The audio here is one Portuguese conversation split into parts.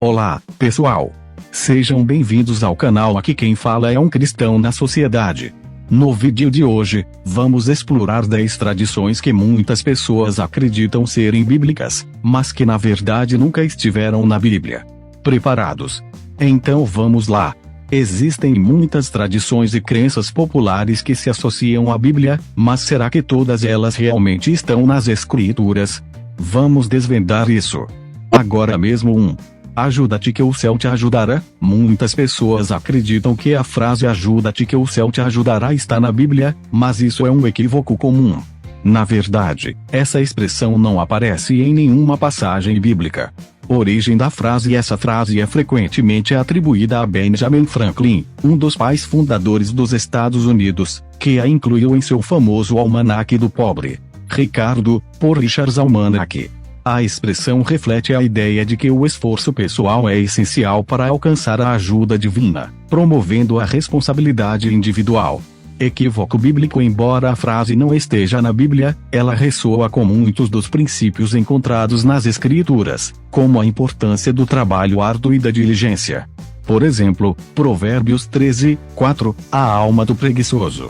Olá, pessoal! Sejam bem-vindos ao canal. Aqui quem fala é um cristão na sociedade. No vídeo de hoje, vamos explorar 10 tradições que muitas pessoas acreditam serem bíblicas, mas que na verdade nunca estiveram na Bíblia. Preparados? Então vamos lá! Existem muitas tradições e crenças populares que se associam à Bíblia, mas será que todas elas realmente estão nas Escrituras? Vamos desvendar isso. Agora mesmo. Ajuda-te que o céu te ajudará. Muitas pessoas acreditam que a frase ajuda-te que o céu te ajudará está na Bíblia, mas isso é um equívoco comum. Na verdade, essa expressão não aparece em nenhuma passagem bíblica. Origem da frase: essa frase é frequentemente atribuída a Benjamin Franklin, um dos pais fundadores dos Estados Unidos, que a incluiu em seu famoso Almanaque do Pobre Ricardo, por Richard's Almanac. A expressão reflete a ideia de que o esforço pessoal é essencial para alcançar a ajuda divina, promovendo a responsabilidade individual. Equívoco bíblico. Embora a frase não esteja na Bíblia, ela ressoa com muitos dos princípios encontrados nas Escrituras, como a importância do trabalho árduo e da diligência. Por exemplo, Provérbios 13:4, a alma do preguiçoso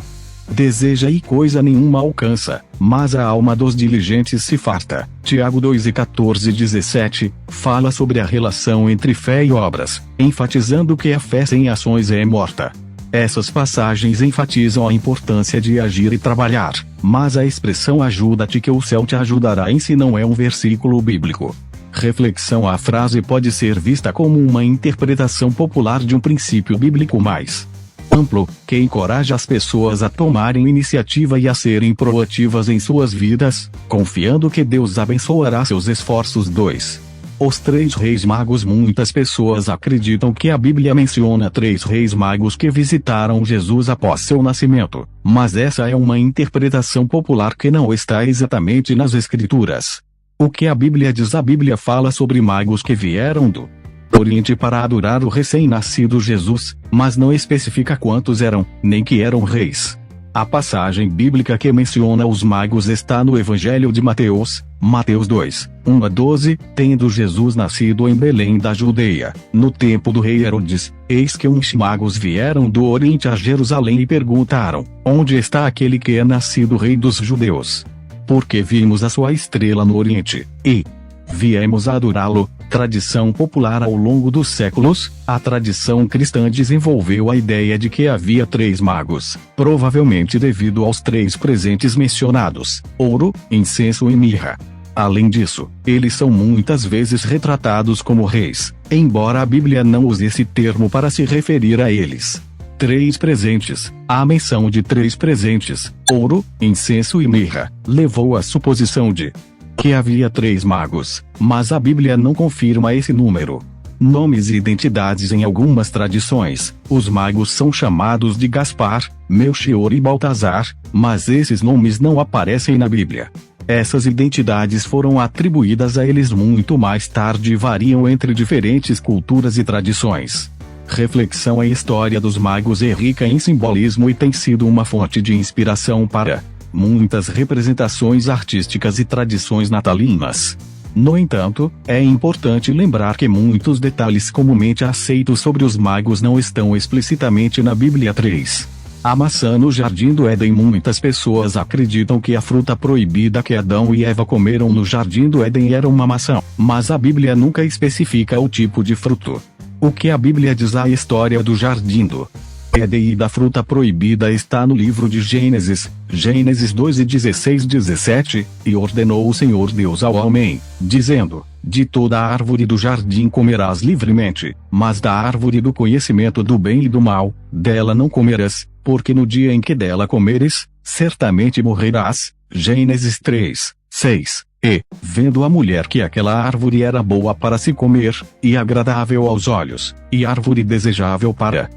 deseja e coisa nenhuma alcança, mas a alma dos diligentes se farta. Tiago 2:14-17, fala sobre a relação entre fé e obras, enfatizando que a fé sem ações é morta. Essas passagens enfatizam a importância de agir e trabalhar, mas a expressão ajuda-te que o céu te ajudará em si não é um versículo bíblico. Reflexão: a frase pode ser vista como uma interpretação popular de um princípio bíblico mais amplo, que encoraja as pessoas a tomarem iniciativa e a serem proativas em suas vidas, confiando que Deus abençoará seus esforços. 2. Os 3 reis magos. Muitas pessoas acreditam que a Bíblia menciona 3 reis magos que visitaram Jesus após seu nascimento, mas essa é uma interpretação popular que não está exatamente nas Escrituras. O que a Bíblia diz? A Bíblia fala sobre magos que vieram do Oriente para adorar o recém-nascido Jesus, mas não especifica quantos eram, nem que eram reis. A passagem bíblica que menciona os magos está no Evangelho de Mateus, Mateus 2:1-12, tendo Jesus nascido em Belém da Judeia, no tempo do rei Herodes, eis que uns magos vieram do Oriente a Jerusalém e perguntaram: onde está aquele que é nascido rei dos judeus? Porque vimos a sua estrela no Oriente, e viemos a adorá-lo. Tradição popular. Ao longo dos séculos, a tradição cristã desenvolveu a ideia de que havia 3 magos, provavelmente devido aos 3 presentes mencionados: ouro, incenso e mirra. Além disso, eles são muitas vezes retratados como reis, embora a Bíblia não use esse termo para se referir a eles. 3 presentes. A menção de 3 presentes, ouro, incenso e mirra, levou à suposição de que havia 3 magos, mas a Bíblia não confirma esse número. Nomes e identidades. Em algumas tradições, os magos são chamados de Gaspar, Melchior e Baltazar, mas esses nomes não aparecem na Bíblia. Essas identidades foram atribuídas a eles muito mais tarde e variam entre diferentes culturas e tradições. Reflexão: a história dos magos é rica em simbolismo e tem sido uma fonte de inspiração para muitas representações artísticas e tradições natalinas. No entanto, é importante lembrar que muitos detalhes comumente aceitos sobre os magos não estão explicitamente na Bíblia. 3. A maçã no Jardim do Éden. Muitas pessoas acreditam que a fruta proibida que Adão e Eva comeram no Jardim do Éden era uma maçã, mas a Bíblia nunca especifica o tipo de fruto. O que a Bíblia diz? A história do Jardim do Éden e da fruta proibida está no livro de Gênesis, Gênesis 2:16-17, e ordenou o Senhor Deus ao homem, dizendo: de toda a árvore do jardim comerás livremente, mas da árvore do conhecimento do bem e do mal, dela não comerás, porque no dia em que dela comeres, certamente morrerás. Gênesis 3:6. E, vendo a mulher que aquela árvore era boa para se comer, e agradável aos olhos, e árvore desejável para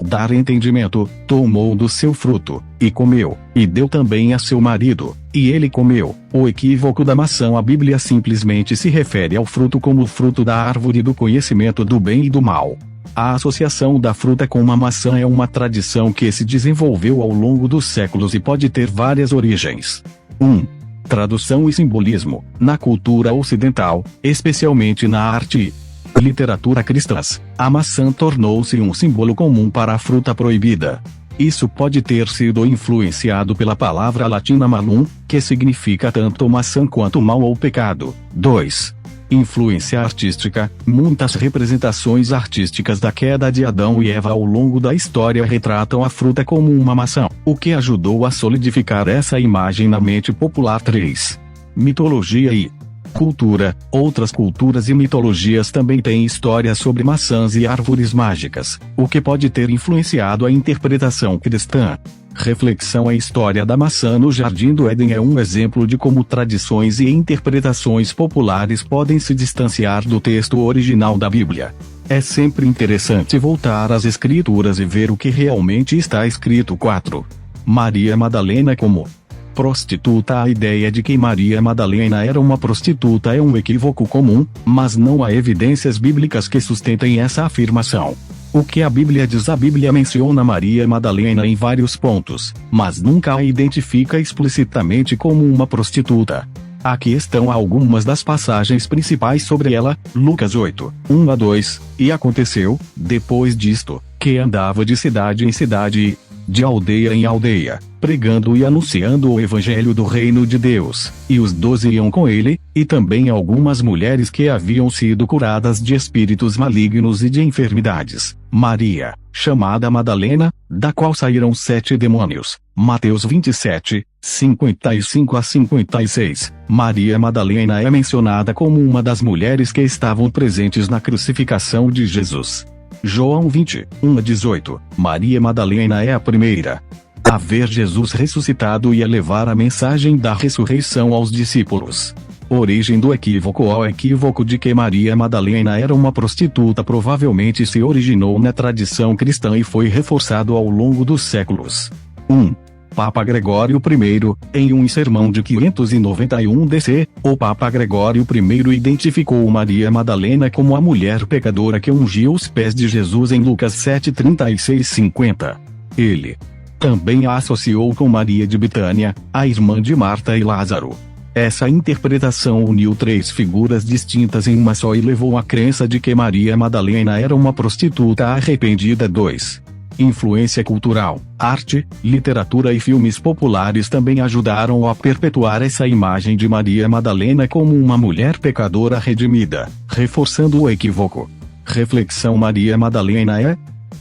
dar entendimento, tomou do seu fruto, e comeu, e deu também a seu marido, e ele comeu. O equívoco da maçã. A Bíblia simplesmente se refere ao fruto como o fruto da árvore do conhecimento do bem e do mal. A associação da fruta com uma maçã é uma tradição que se desenvolveu ao longo dos séculos e pode ter várias origens. 1. Tradução e simbolismo. Na cultura ocidental, especialmente na arte Literatura cristãs. A maçã tornou-se um símbolo comum para a fruta proibida. Isso pode ter sido influenciado pela palavra latina malum, que significa tanto maçã quanto mal ou pecado. 2. Influência artística. Muitas representações artísticas da queda de Adão e Eva ao longo da história retratam a fruta como uma maçã, o que ajudou a solidificar essa imagem na mente popular. 3. Mitologia e cultura. Outras culturas e mitologias também têm histórias sobre maçãs e árvores mágicas, o que pode ter influenciado a interpretação cristã. Reflexão. A história da maçã no Jardim do Éden é um exemplo de como tradições e interpretações populares podem se distanciar do texto original da Bíblia. É sempre interessante voltar às Escrituras e ver o que realmente está escrito. 4. Maria Madalena como prostituta. A ideia de que Maria Madalena era uma prostituta é um equívoco comum, mas não há evidências bíblicas que sustentem essa afirmação. O que a Bíblia diz? A Bíblia menciona Maria Madalena em vários pontos, mas nunca a identifica explicitamente como uma prostituta. Aqui estão algumas das passagens principais sobre ela. Lucas 8, 1-2. E aconteceu, depois disto, que andava de cidade em cidade e de aldeia em aldeia, pregando e anunciando o evangelho do reino de Deus, e os 12 iam com ele, e também algumas mulheres que haviam sido curadas de espíritos malignos e de enfermidades. Maria, chamada Madalena, da qual saíram 7 demônios. Mateus 27, 55-56. Maria Madalena é mencionada como uma das mulheres que estavam presentes na crucificação de Jesus. João 20, 1-18. Maria Madalena é a primeira a ver Jesus ressuscitado e a levar a mensagem da ressurreição aos discípulos. Origem do equívoco. O equívoco de que Maria Madalena era uma prostituta provavelmente se originou na tradição cristã e foi reforçado ao longo dos séculos. 1. Papa Gregório I, em um sermão de 591 DC, o Papa Gregório I identificou Maria Madalena como a mulher pecadora que ungiu os pés de Jesus em Lucas 7:36-50. Ele também a associou com Maria de Betânia, a irmã de Marta e Lázaro. Essa interpretação uniu 3 figuras distintas em uma só e levou à crença de que Maria Madalena era uma prostituta arrependida. 2. Influência cultural. Arte, literatura e filmes populares também ajudaram a perpetuar essa imagem de Maria Madalena como uma mulher pecadora redimida, reforçando o equívoco. Reflexão. Maria Madalena é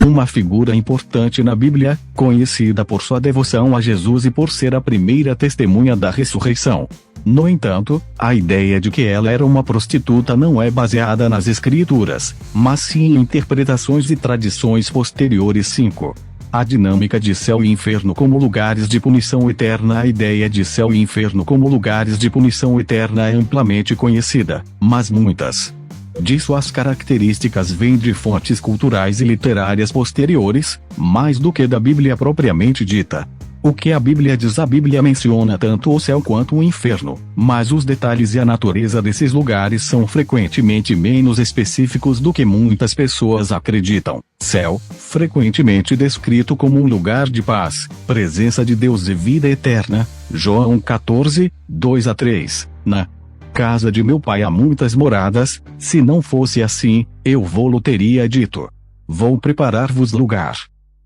uma figura importante na Bíblia, conhecida por sua devoção a Jesus e por ser a primeira testemunha da ressurreição. No entanto, a ideia de que ela era uma prostituta não é baseada nas Escrituras, mas sim em interpretações e tradições posteriores. 5. A dinâmica de céu e inferno como lugares de punição eterna. A ideia de céu e inferno como lugares de punição eterna é amplamente conhecida, mas muitas de suas características vêm de fontes culturais e literárias posteriores, mais do que da Bíblia propriamente dita. O que a Bíblia diz? A Bíblia menciona tanto o céu quanto o inferno, mas os detalhes e a natureza desses lugares são frequentemente menos específicos do que muitas pessoas acreditam. Céu, frequentemente descrito como um lugar de paz, presença de Deus e vida eterna. João 14, 2-3. Na casa de meu pai há muitas moradas, se não fosse assim, eu vou-lo teria dito. Vou preparar-vos lugar.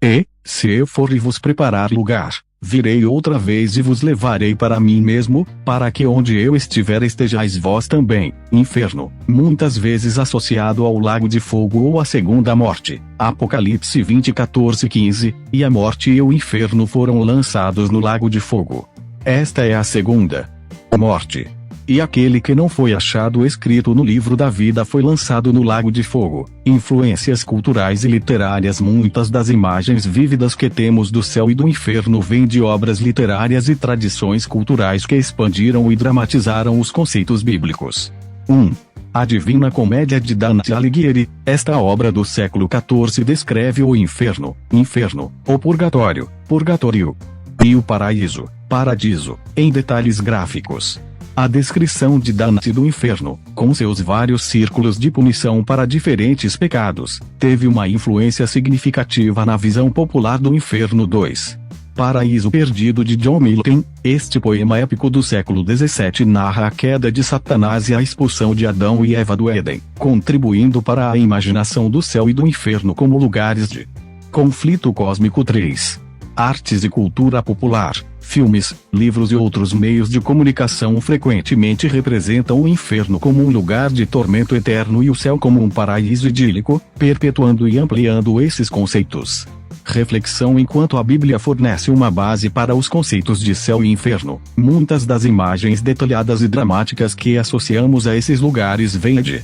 E, se eu for e vos preparar lugar, virei outra vez e vos levarei para mim mesmo, para que onde eu estiver estejais vós também. Inferno, muitas vezes associado ao lago de fogo ou à segunda morte. Apocalipse 20:14-15, e a morte e o inferno foram lançados no lago de fogo. Esta é a segunda morte. E aquele que não foi achado escrito no livro da vida foi lançado no lago de fogo. Influências culturais e literárias. Muitas das imagens vívidas que temos do céu e do inferno vêm de obras literárias e tradições culturais que expandiram e dramatizaram os conceitos bíblicos. 1. A Divina Comédia de Dante Alighieri. Esta obra do século XIV descreve o inferno, o purgatório, purgatório, e o paraíso, paradiso, em detalhes gráficos. A descrição de Dante do inferno, com seus vários círculos de punição para diferentes pecados, teve uma influência significativa na visão popular do inferno. 2. Paraíso Perdido de John Milton. Este poema épico do século XVII narra a queda de Satanás e a expulsão de Adão e Eva do Éden, contribuindo para a imaginação do céu e do inferno como lugares de conflito cósmico. 3. Artes e cultura popular. Filmes, livros e outros meios de comunicação frequentemente representam o inferno como um lugar de tormento eterno e o céu como um paraíso idílico, perpetuando e ampliando esses conceitos. Reflexão. Enquanto a Bíblia fornece uma base para os conceitos de céu e inferno, muitas das imagens detalhadas e dramáticas que associamos a esses lugares vêm de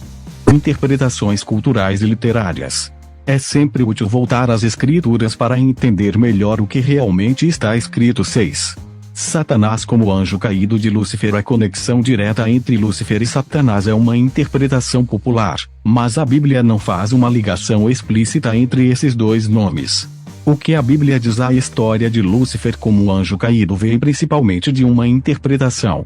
interpretações culturais e literárias. É sempre útil voltar às Escrituras para entender melhor o que realmente está escrito. 6. Satanás como anjo caído de Lúcifer. A conexão direta entre Lúcifer e Satanás é uma interpretação popular, mas a Bíblia não faz uma ligação explícita entre esses dois nomes. O que a Bíblia diz à história de Lúcifer como anjo caído vem principalmente de uma interpretação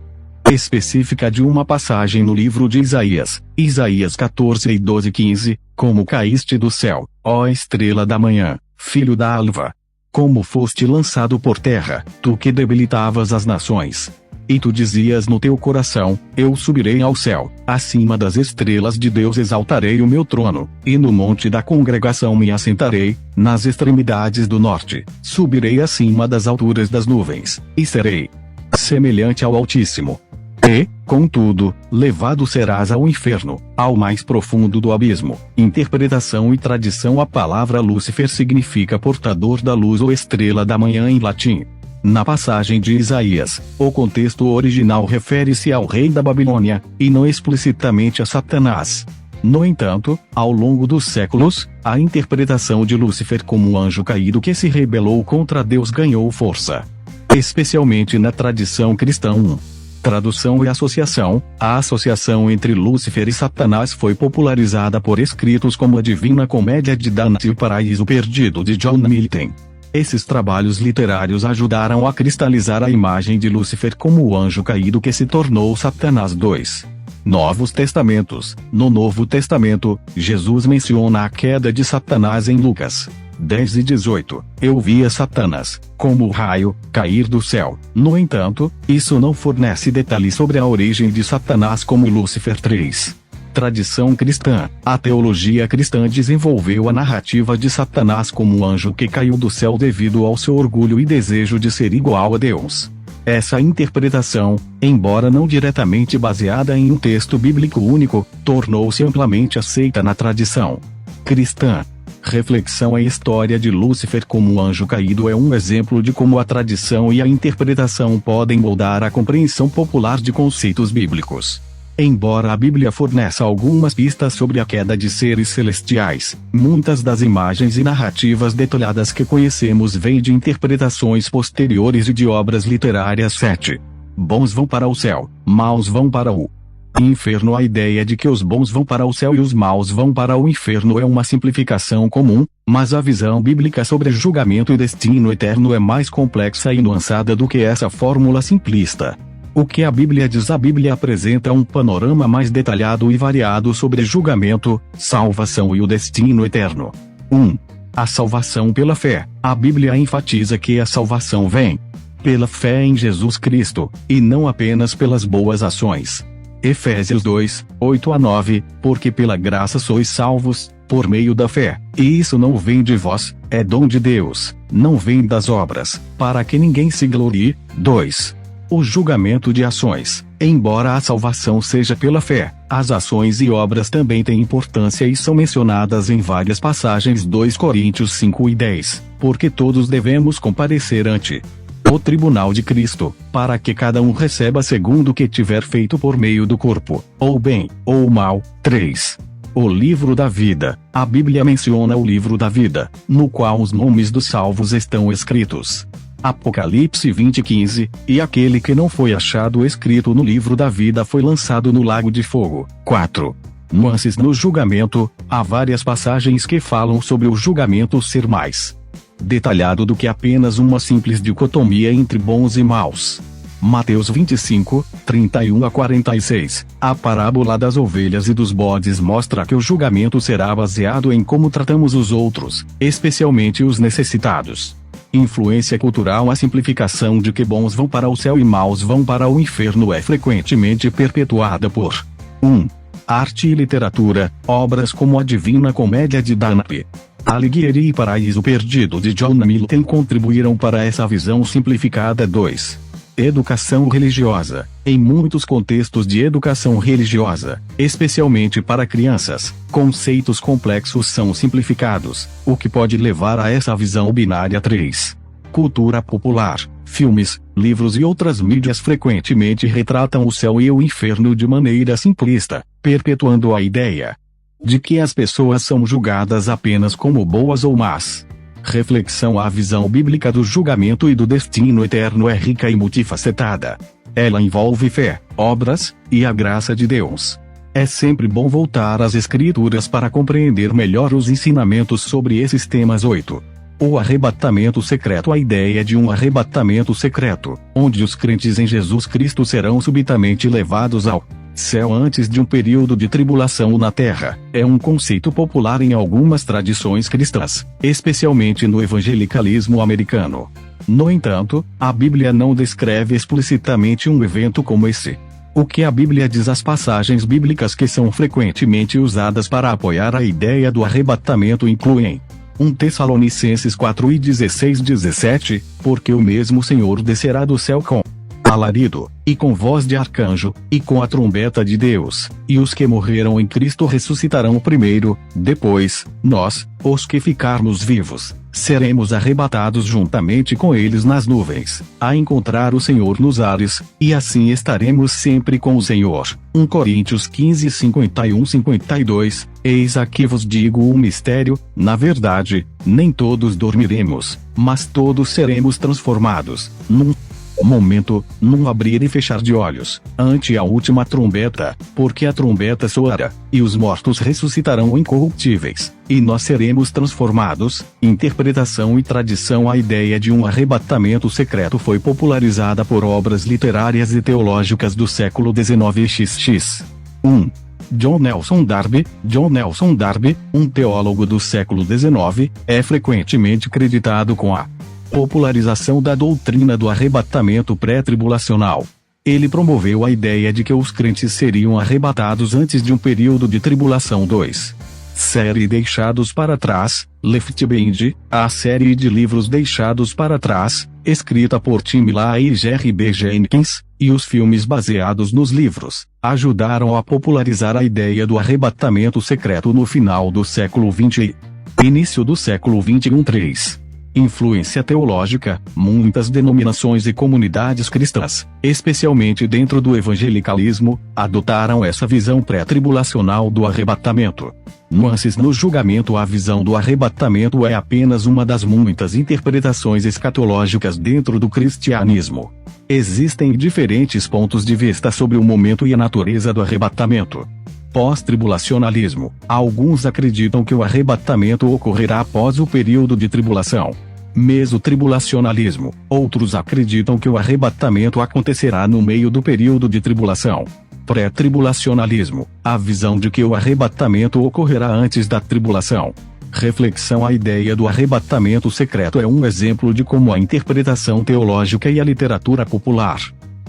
específica de uma passagem no livro de Isaías, Isaías 14 e 12:15, como caíste do céu, ó estrela da manhã, filho da alva. Como foste lançado por terra, tu que debilitavas as nações. E tu dizias no teu coração, eu subirei ao céu, acima das estrelas de Deus exaltarei o meu trono, e no monte da congregação me assentarei, nas extremidades do norte, subirei acima das alturas das nuvens, e serei semelhante ao Altíssimo. E, contudo, levado serás ao inferno, ao mais profundo do abismo. Interpretação e tradição. A palavra Lúcifer significa portador da luz ou estrela da manhã em latim. Na passagem de Isaías, o contexto original refere-se ao rei da Babilônia, e não explicitamente a Satanás. No entanto, ao longo dos séculos, a interpretação de Lúcifer como um anjo caído que se rebelou contra Deus ganhou força, especialmente na tradição cristã. 1. Tradução e associação. A associação entre Lúcifer e Satanás foi popularizada por escritos como a Divina Comédia de Dante e o Paraíso Perdido de John Milton. Esses trabalhos literários ajudaram a cristalizar a imagem de Lúcifer como o anjo caído que se tornou Satanás. 2. Novos Testamentos. No Novo Testamento, Jesus menciona a queda de Satanás em Lucas 10 e 18, eu via Satanás, como o raio, cair do céu. No entanto, isso não fornece detalhes sobre a origem de Satanás como Lúcifer. 3. Tradição cristã. A teologia cristã desenvolveu a narrativa de Satanás como um anjo que caiu do céu devido ao seu orgulho e desejo de ser igual a Deus. Essa interpretação, embora não diretamente baseada em um texto bíblico único, tornou-se amplamente aceita na tradição cristã. Reflexão. A história de Lúcifer como um anjo caído é um exemplo de como a tradição e a interpretação podem moldar a compreensão popular de conceitos bíblicos. Embora a Bíblia forneça algumas pistas sobre a queda de seres celestiais, muitas das imagens e narrativas detalhadas que conhecemos vêm de interpretações posteriores e de obras literárias. 7. Bons vão para o céu, maus vão para o inferno. A ideia de que os bons vão para o céu e os maus vão para o inferno é uma simplificação comum, mas a visão bíblica sobre julgamento e destino eterno é mais complexa e nuançada do que essa fórmula simplista. O que a Bíblia diz? A Bíblia apresenta um panorama mais detalhado e variado sobre julgamento, salvação e o destino eterno. 1. A salvação pela fé. A Bíblia enfatiza que a salvação vem pela fé em Jesus Cristo, e não apenas pelas boas ações. Efésios 2, 8 a 9, porque pela graça sois salvos, por meio da fé, e isso não vem de vós, é dom de Deus, não vem das obras, para que ninguém se glorie. 2. O julgamento de ações. Embora a salvação seja pela fé, as ações e obras também têm importância e são mencionadas em várias passagens. 2 Coríntios 5 e 10, porque todos devemos comparecer ante o tribunal de Cristo, para que cada um receba segundo o que tiver feito por meio do corpo, ou bem, ou mal. 3. O livro da vida. A Bíblia menciona o livro da vida, no qual os nomes dos salvos estão escritos. Apocalipse 20:15, e aquele que não foi achado escrito no livro da vida foi lançado no lago de fogo. 4. Nuances no julgamento. Há várias passagens que falam sobre o julgamento ser mais detalhado do que apenas uma simples dicotomia entre bons e maus. Mateus 25, 31 a 46. A parábola das ovelhas e dos bodes mostra que o julgamento será baseado em como tratamos os outros, especialmente os necessitados. Influência cultural. A simplificação de que bons vão para o céu e maus vão para o inferno é frequentemente perpetuada por 1. Arte e literatura, obras como a Divina Comédia de Dante, Alighieri e Paraíso Perdido de John Milton contribuíram para essa visão simplificada. 2. Educação religiosa. Em muitos contextos de educação religiosa, especialmente para crianças, conceitos complexos são simplificados, o que pode levar a essa visão binária. 3. Cultura popular. Filmes, livros e outras mídias frequentemente retratam o céu e o inferno de maneira simplista, perpetuando a ideia de que as pessoas são julgadas apenas como boas ou más. Reflexão. A visão bíblica do julgamento e do destino eterno é rica e multifacetada. Ela envolve fé, obras, e a graça de Deus. É sempre bom voltar às Escrituras para compreender melhor os ensinamentos sobre esses temas. 8. O arrebatamento secreto. A ideia de um arrebatamento secreto, onde os crentes em Jesus Cristo serão subitamente levados ao céu antes de um período de tribulação na terra, é um conceito popular em algumas tradições cristãs, especialmente no evangelicalismo americano. No entanto, a Bíblia não descreve explicitamente um evento como esse. O que a Bíblia diz? As passagens bíblicas que são frequentemente usadas para apoiar a ideia do arrebatamento incluem 1 Tessalonicenses 4:16-17, porque o mesmo Senhor descerá do céu com alarido, e com voz de arcanjo, e com a trombeta de Deus, e os que morreram em Cristo ressuscitarão primeiro, depois, nós, os que ficarmos vivos, seremos arrebatados juntamente com eles nas nuvens, a encontrar o Senhor nos ares, e assim estaremos sempre com o Senhor. 1 Coríntios 15:51-52, Eis aqui vos digo um mistério, na verdade, nem todos dormiremos, mas todos seremos transformados, num momento, num abrir e fechar de olhos, ante a última trombeta, porque a trombeta soará, e os mortos ressuscitarão incorruptíveis, e nós seremos transformados. Interpretação e tradição. A ideia de um arrebatamento secreto foi popularizada por obras literárias e teológicas do século XIX. XX. 1. John Nelson Darby. John Nelson Darby, um teólogo do século XIX, é frequentemente creditado com a popularização da doutrina do arrebatamento pré-tribulacional. Ele promoveu a ideia de que os crentes seriam arrebatados antes de um período de tribulação. 2. Série Deixados para Trás, Left Behind, a série de livros Deixados para Trás, escrita por Tim LaHaye e Jerry B. Jenkins, e os filmes baseados nos livros, ajudaram a popularizar a ideia do arrebatamento secreto no final do século XX e início do século XXI. 3. Influência teológica. Muitas denominações e comunidades cristãs, especialmente dentro do evangelicalismo, adotaram essa visão pré-tribulacional do arrebatamento. Nuances no julgamento. A visão do arrebatamento é apenas uma das muitas interpretações escatológicas dentro do cristianismo. Existem diferentes pontos de vista sobre o momento e a natureza do arrebatamento. Pós-tribulacionalismo. Alguns acreditam que o arrebatamento ocorrerá após o período de tribulação. Mesotribulacionalismo. Outros acreditam que o arrebatamento acontecerá no meio do período de tribulação. Pré-tribulacionalismo. A visão de que o arrebatamento ocorrerá antes da tribulação. Reflexão. A ideia do arrebatamento secreto é um exemplo de como a interpretação teológica e a literatura popular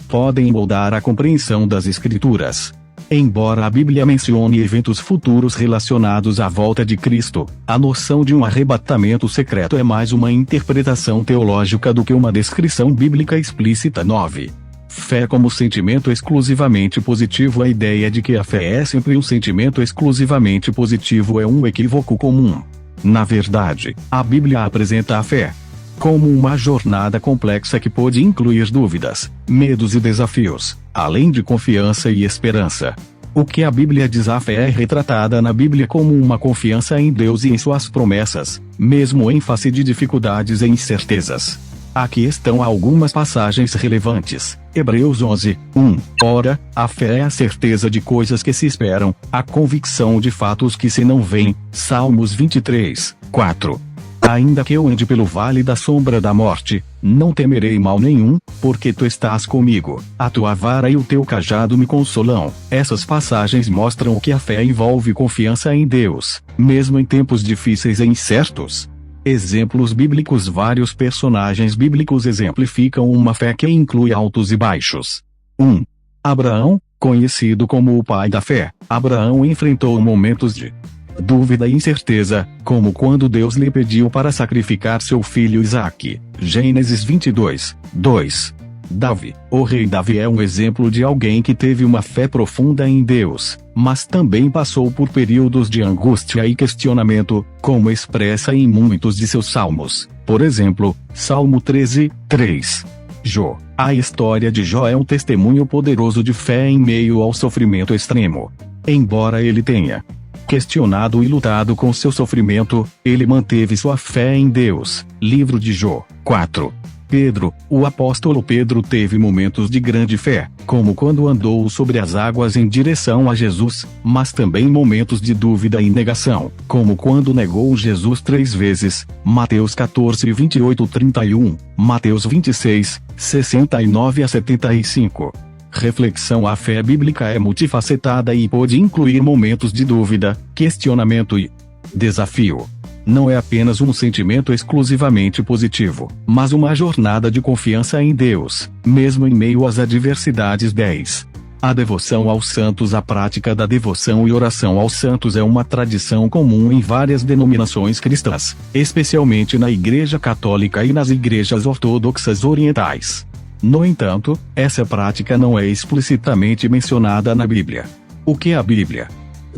podem moldar a compreensão das Escrituras. Embora a Bíblia mencione eventos futuros relacionados à volta de Cristo, a noção de um arrebatamento secreto é mais uma interpretação teológica do que uma descrição bíblica explícita. 9. Fé como sentimento exclusivamente positivo. A ideia de que a fé é sempre um sentimento exclusivamente positivo é um equívoco comum. Na verdade, a Bíblia apresenta a fé como uma jornada complexa que pode incluir dúvidas, medos e desafios, além de confiança e esperança. O que a Bíblia diz? A fé é retratada na Bíblia como uma confiança em Deus e em suas promessas, mesmo em face de dificuldades e incertezas. Aqui estão algumas passagens relevantes. Hebreus 11:1. Ora, a fé é a certeza de coisas que se esperam, a convicção de fatos que se não veem. Salmos 23:4. Ainda que eu ande pelo vale da sombra da morte, não temerei mal nenhum, porque tu estás comigo, a tua vara e o teu cajado me consolam. Essas passagens mostram que a fé envolve confiança em Deus, mesmo em tempos difíceis e incertos. Exemplos bíblicos. Vários personagens bíblicos exemplificam uma fé que inclui altos e baixos. 1. Abraão, conhecido como o pai da fé. Abraão enfrentou momentos de dúvida e incerteza, como quando Deus lhe pediu para sacrificar seu filho Isaque. Gênesis 22, 2. Davi. O rei Davi é um exemplo de alguém que teve uma fé profunda em Deus, mas também passou por períodos de angústia e questionamento, como expressa em muitos de seus salmos. Por exemplo, Salmo 13, 3. Jó. A história de Jó é um testemunho poderoso de fé em meio ao sofrimento extremo. Embora ele tenha questionado e lutado com seu sofrimento, ele manteve sua fé em Deus. Livro de Jó. 4. Pedro. O apóstolo Pedro teve momentos de grande fé, como quando andou sobre as águas em direção a Jesus, mas também momentos de dúvida e negação, como quando negou Jesus 3 vezes. Mateus 14, 28-31, Mateus 26, 69-75. Reflexão. A fé bíblica é multifacetada e pode incluir momentos de dúvida, questionamento e desafio. Não é apenas um sentimento exclusivamente positivo, mas uma jornada de confiança em Deus, mesmo em meio às adversidades. 10. A devoção aos santos. A prática da devoção e oração aos santos é uma tradição comum em várias denominações cristãs, especialmente na Igreja Católica e nas igrejas ortodoxas orientais. No entanto, essa prática não é explicitamente mencionada na Bíblia. O que a Bíblia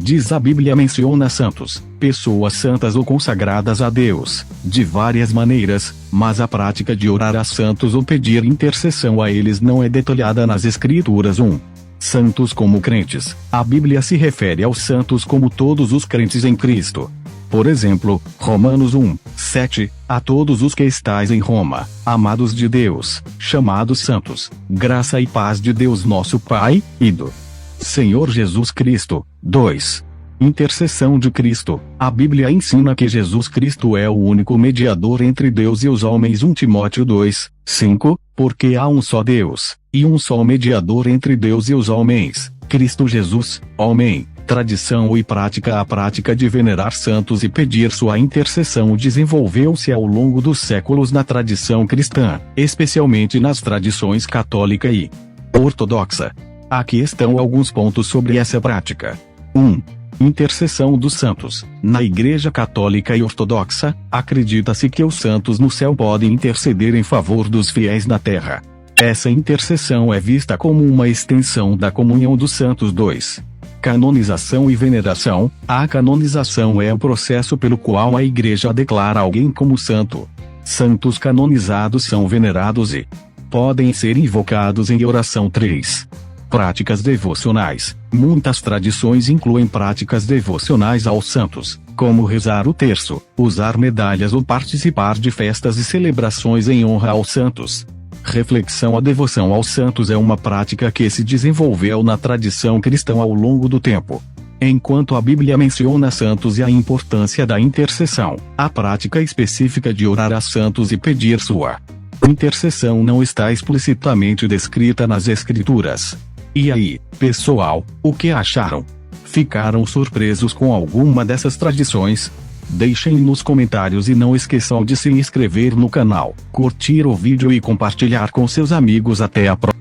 diz? A Bíblia menciona santos, pessoas santas ou consagradas a Deus, de várias maneiras, mas a prática de orar a santos ou pedir intercessão a eles não é detalhada nas Escrituras. 1. Santos como crentes. A Bíblia se refere aos santos como todos os crentes em Cristo. Por exemplo, Romanos 1, 7, a todos os que estais em Roma, amados de Deus, chamados santos, graça e paz de Deus nosso Pai, e do Senhor Jesus Cristo. 2. Intercessão de Cristo. A Bíblia ensina que Jesus Cristo é o único mediador entre Deus e os homens. 1 Timóteo 2, 5, porque há um só Deus, e um só mediador entre Deus e os homens, Cristo Jesus, homem. Tradição e prática. A prática de venerar santos e pedir sua intercessão desenvolveu-se ao longo dos séculos na tradição cristã, especialmente nas tradições católica e ortodoxa. Aqui estão alguns pontos sobre essa prática. 1. Intercessão dos santos. Na Igreja Católica e Ortodoxa, acredita-se que os santos no céu podem interceder em favor dos fiéis na terra. Essa intercessão é vista como uma extensão da comunhão dos santos. 2. Canonização e veneração. A canonização é o processo pelo qual a Igreja declara alguém como santo. Santos canonizados são venerados e podem ser invocados em oração. 3. Práticas devocionais. Muitas tradições incluem práticas devocionais aos santos, como rezar o terço, usar medalhas ou participar de festas e celebrações em honra aos santos. Reflexão. A devoção aos santos é uma prática que se desenvolveu na tradição cristã ao longo do tempo. Enquanto a Bíblia menciona santos e a importância da intercessão, a prática específica de orar a santos e pedir sua intercessão não está explicitamente descrita nas Escrituras. E aí, pessoal, o que acharam? Ficaram surpresos com alguma dessas tradições? Deixem nos comentários e não esqueçam de se inscrever no canal, curtir o vídeo e compartilhar com seus amigos. Até a próxima.